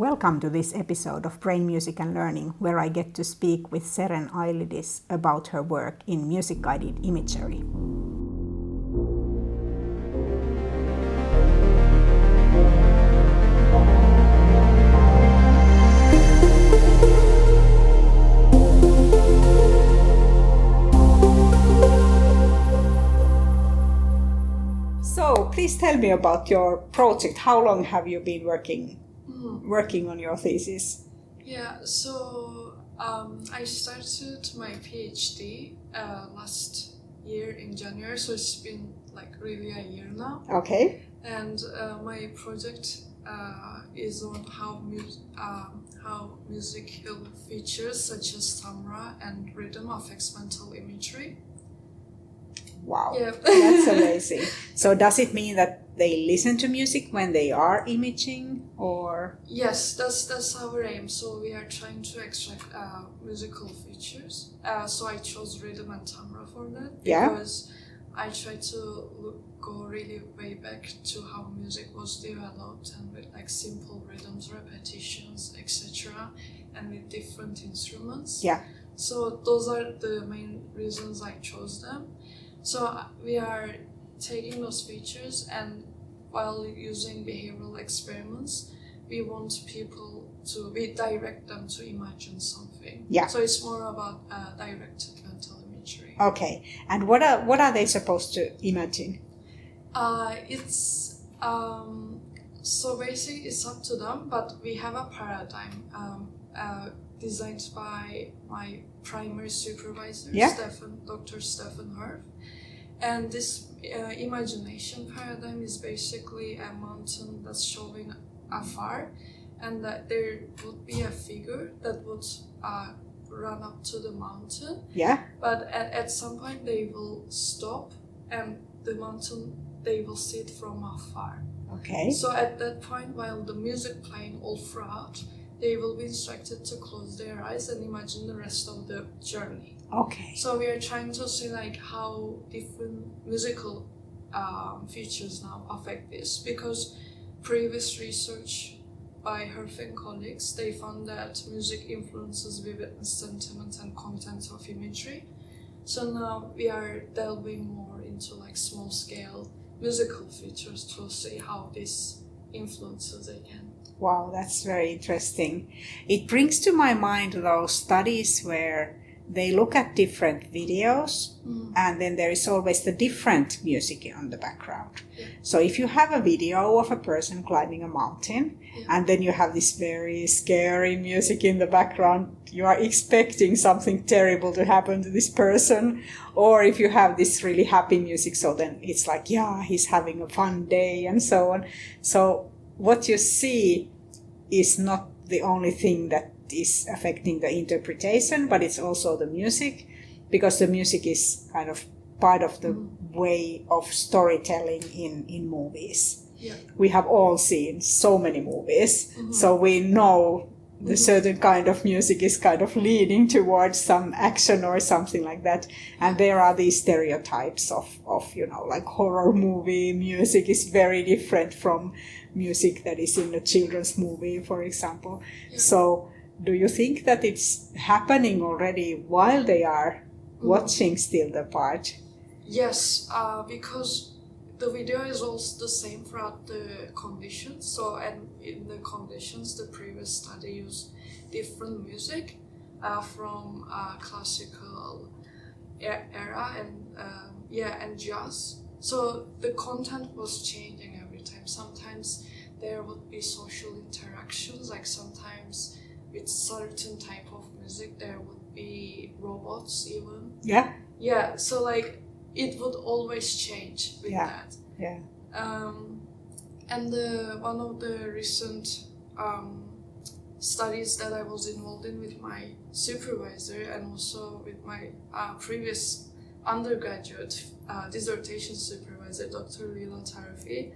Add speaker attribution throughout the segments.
Speaker 1: Welcome to this episode of Brain Music and Learning, where I get to speak with Ceren Ayyildiz about her work in music-guided imagery. So, please tell me about your project. How long have you been working on your thesis?
Speaker 2: Yeah, so I started my PhD last year in January, so it's been like really a year now.
Speaker 1: Okay.
Speaker 2: And my project is on how musical features such as timbre and rhythm affects mental imagery.
Speaker 1: Wow,
Speaker 2: Yeah.
Speaker 1: That's amazing. So does it mean that they listen to music when they are imaging, or?
Speaker 2: Yes, that's our aim. So we are trying to extract musical features. So I chose rhythm and timbre for that because I try to go really way back to how music was developed and with like simple rhythms, repetitions, etc., and with different instruments.
Speaker 1: Yeah.
Speaker 2: So those are the main reasons I chose them. So we are taking those features, and while using behavioral experiments, we want we direct them to imagine something.
Speaker 1: Yeah.
Speaker 2: So it's more about directed mental imagery.
Speaker 1: Okay. And what are they supposed to imagine?
Speaker 2: It's so basically it's up to them, but we have a paradigm designed by my primary supervisor, Dr. Stefan Herf. And this imagination paradigm is basically a mountain that's showing afar, and that there would be a figure that would run up to the mountain.
Speaker 1: Yeah.
Speaker 2: But at some point they will stop, and the mountain, they will see it from afar.
Speaker 1: Okay.
Speaker 2: So at that point, while the music playing all throughout, they will be instructed to close their eyes and imagine the rest of the journey.
Speaker 1: Okay.
Speaker 2: So we are trying to see like how different musical features now affect this, because previous research by Herf and colleagues, they found that music influences vividness, sentiment, and content of imagery. So now we are delving more into like small scale musical features to see how this influences again.
Speaker 1: Wow, that's very interesting. It brings to my mind those studies where they look at different videos and then there is always the different music on the background.
Speaker 2: Yeah.
Speaker 1: So if you have a video of a person climbing a mountain and then you have this very scary music in the background, you are expecting something terrible to happen to this person. Or if you have this really happy music, so then it's like, yeah, he's having a fun day and so on. So what you see is not the only thing that is affecting the interpretation, but it's also the music, because the music is kind of part of the way of storytelling in movies.
Speaker 2: Yeah.
Speaker 1: We have all seen so many movies, so we know the certain kind of music is kind of leading towards some action or something like that. And there are these stereotypes of like horror movie music is very different from music that is in a children's movie, for example. Yeah. So do you think that it's happening already while they are watching still the part?
Speaker 2: Yes, because the video is also the same throughout the conditions. So, and in the conditions, the previous study used different music from classical era and jazz. So the content was changing every time. Sometimes there would be social interactions, like sometimes with certain type of music there would be robots even.
Speaker 1: Yeah.
Speaker 2: Yeah, so like it would always change with that.
Speaker 1: Yeah.
Speaker 2: And one of the recent studies that I was involved in with my supervisor and also with my previous undergraduate dissertation supervisor, Dr. Lila Tarifi,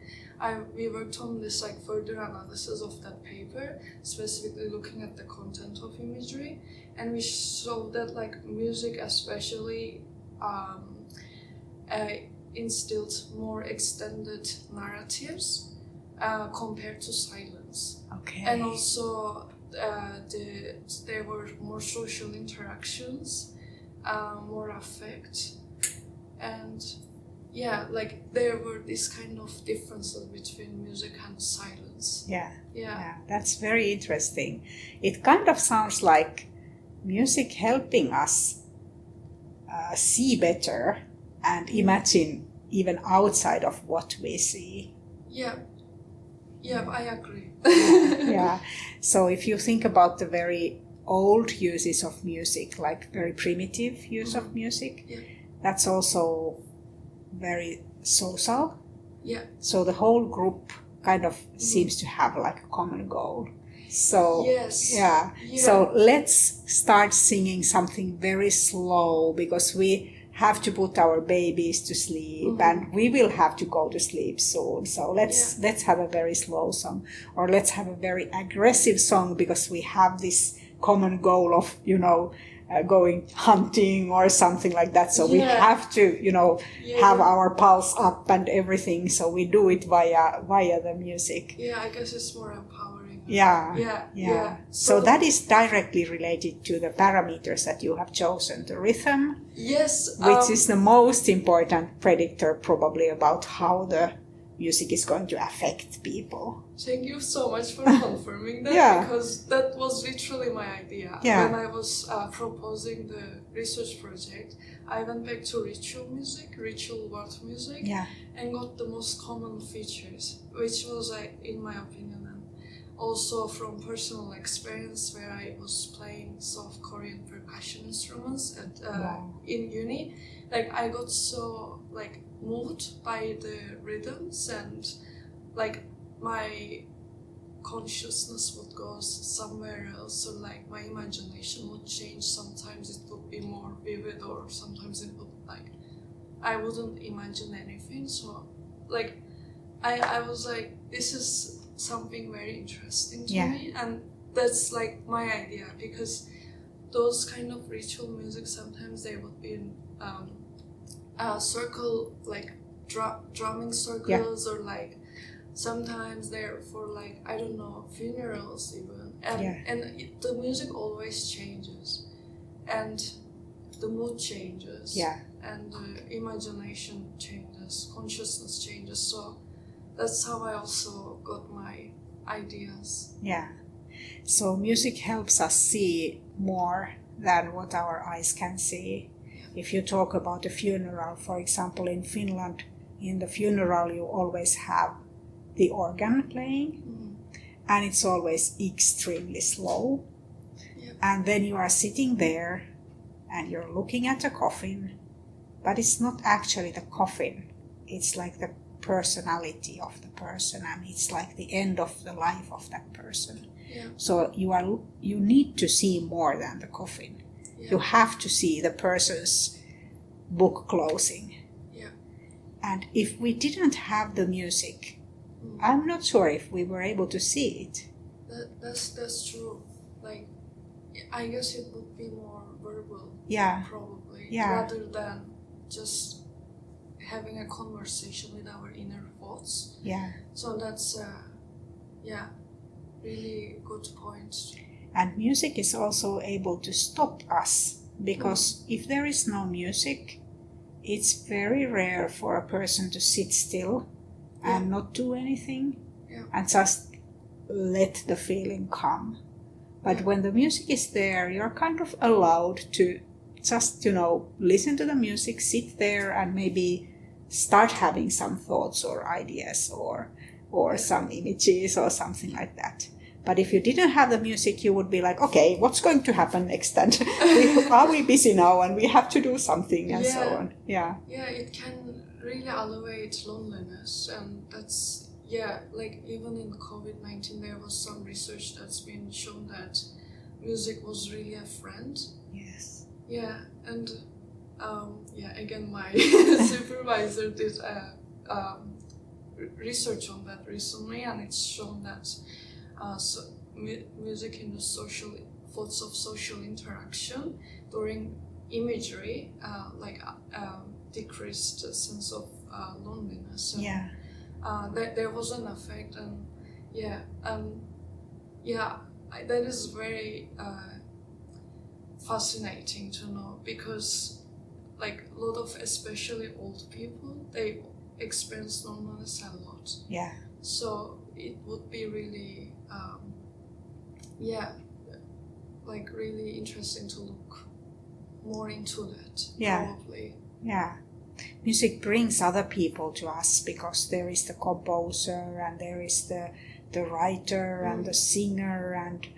Speaker 2: we worked on this like further analysis of that paper, specifically looking at the content of imagery, and we showed that like music especially instilled more extended narratives compared to silence. rhythms.
Speaker 1: Okay.
Speaker 2: And also there were more social interactions, more affect, and yeah, like there were these kind of differences between music and silence.
Speaker 1: Yeah, that's very interesting. It kind of sounds like music helping us see better and imagine even outside of what we see.
Speaker 2: Yeah, I agree.
Speaker 1: Yeah. So if you think about the very old uses of music, like very primitive use of music, that's also very social.
Speaker 2: Yeah.
Speaker 1: So the whole group kind of seems to have like a common goal. So yeah. So let's start singing something very slow, because we have to put our babies to sleep and we will have to go to sleep soon. So let's have a very slow song, or let's have a very aggressive song, because we have this common goal of, going hunting or something like that. So we have to, have our pulse up and everything. So we do it via the music.
Speaker 2: Yeah, I guess it's more empowering.
Speaker 1: Yeah. So that is directly related to the parameters that you have chosen, the rhythm.
Speaker 2: Yes.
Speaker 1: Which is the most important predictor probably about how the music is going to affect people.
Speaker 2: Thank you so much for confirming that, because that was literally my idea. When I was proposing the research project, I went back to ritual word music, and got the most common features, which was, in my opinion, and also from personal experience, where I was playing South Korean percussion instruments in uni. Like, I got so moved by the rhythms, and my consciousness would go somewhere else, or my imagination would change. Sometimes it would be more vivid, or sometimes it would I wouldn't imagine anything. So I was this is something very interesting to me, and that's my idea, because those kind of ritual music, sometimes they would be in circle, drumming circles, or sometimes they're for I don't know, funerals even, and the music always changes, and the mood changes, and the imagination changes, consciousness changes. So that's how I also got my ideas.
Speaker 1: So music helps us see more than what our eyes can see. If you talk about a funeral, for example, in Finland, in the funeral you always have the organ playing, and it's always extremely slow. And then you are sitting there and you're looking at a coffin, but it's not actually the coffin. It's the personality of the person, and it's the end of the life of that person. So you need to see more than the coffin. You have to see the person's book closing. And if we didn't have the music, I'm not sure if we were able to see it.
Speaker 2: That's true. I guess it would be more verbal. Probably. Rather than just having a conversation with our inner thoughts. So that's really good point.
Speaker 1: And music is also able to stop us, because if there is no music, it's very rare for a person to sit still and not do anything and just let the feeling come. But when the music is there, you're kind of allowed to just, listen to the music, sit there, and maybe start having some thoughts or ideas or some images or something like that. But if you didn't have the music, you would be okay, what's going to happen next then? Are we busy now and we have to do something and so on? Yeah,
Speaker 2: it can really alleviate loneliness, and that's, even in COVID-19, there was some research that's been shown that music was really a friend.
Speaker 1: Yes.
Speaker 2: Yeah, and again, my supervisor did research on that recently, and it's shown that music in the thoughts of social interaction during imagery, decreased a sense of loneliness. And, there was an effect, and yeah, that is very fascinating to know, because like a lot of especially old people, they experience loneliness a lot.
Speaker 1: Yeah.
Speaker 2: So it would be really like really interesting to look more into that.
Speaker 1: Yeah.
Speaker 2: Probably.
Speaker 1: Yeah. Music brings other people to us because there is the composer and there is the writer and the singer and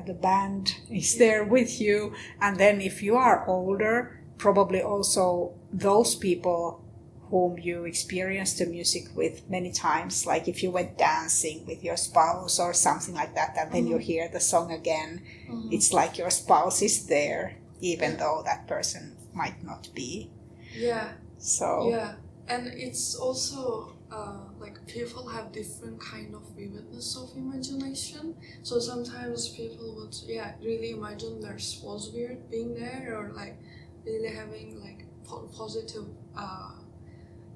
Speaker 1: the band is there with you. And then if you are older, probably also those people whom you experienced the music with many times, like if you went dancing with your spouse or something like that, and then you hear the song again, it's like your spouse is there, even though that person might not be.
Speaker 2: Yeah.
Speaker 1: So.
Speaker 2: Yeah, and it's also like people have different kind of vividness of imagination. So sometimes people would really imagine their spouse weird being there, or like really having like positive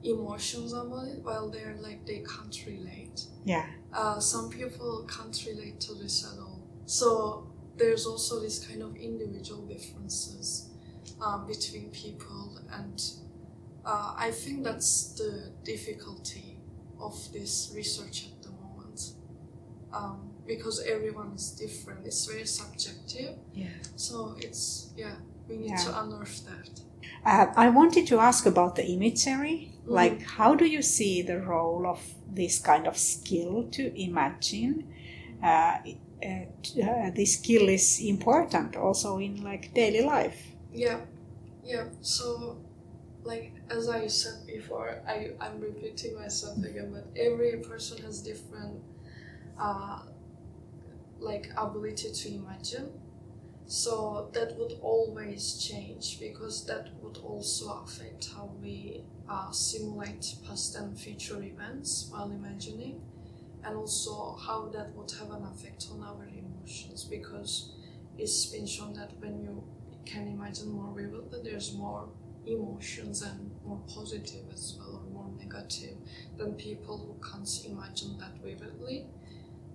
Speaker 2: emotions about it, while they're like they can't relate.
Speaker 1: Yeah.
Speaker 2: Some people can't relate to this at all. So there's also this kind of individual differences between people, and I think that's the difficulty of this research at the moment, because everyone is different. It's very subjective.
Speaker 1: Yeah.
Speaker 2: So it's we need to unearth that.
Speaker 1: I wanted to ask about the imagery. Like, how do you see the role of this kind of skill to imagine? This skill is important also in like daily life.
Speaker 2: Yeah. So, like as I said before, I'm repeating myself again, but every person has different like ability to imagine. So that would always change, because that would also affect how we simulate past and future events while imagining, and also how that would have an effect on our emotions, because it's been shown that when you can imagine more vividly, there's more emotions and more positive as well, or more negative, than people who can't imagine that vividly.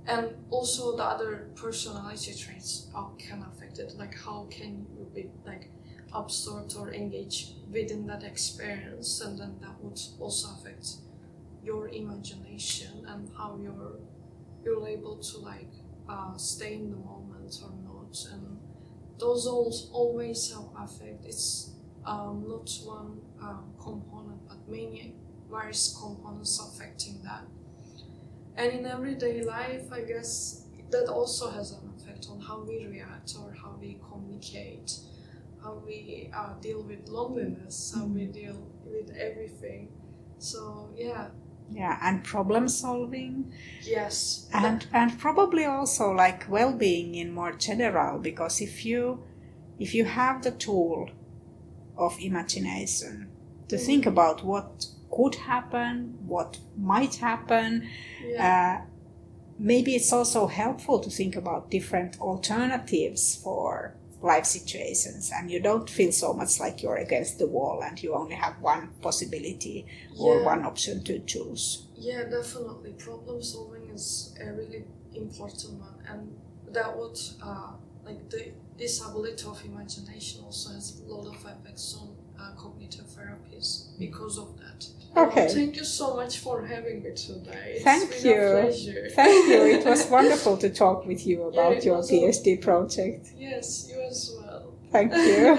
Speaker 2: And also the other personality traits can affect it, like how can you be like absorbed or engaged within that experience, and then that would also affect your imagination and how you're able to like stay in the moment or not. And those always have effect. It's not one component, but many various components affecting that. And in everyday life, I guess that also has an effect on how we react or how we communicate, how we deal with loneliness, how we deal with everything. So yeah.
Speaker 1: Yeah, and problem solving.
Speaker 2: Yes.
Speaker 1: And probably also like well-being in more general, because if you have the tool of imagination to think about what could happen, what might happen, maybe it's also helpful to think about different alternatives for life situations, and you don't feel so much like you're against the wall and you only have one possibility or one option to choose.
Speaker 2: Yeah, definitely. Problem solving is a really important one, and that would like this ability of imagination also has a lot of effects on cognitive therapies because of that.
Speaker 1: Okay.
Speaker 2: Thank you so much for having me today.
Speaker 1: Thank
Speaker 2: It's
Speaker 1: you.
Speaker 2: been a pleasure.
Speaker 1: Thank you. It was wonderful to talk with you about your PhD project.
Speaker 2: Yes, you as well.
Speaker 1: Thank you.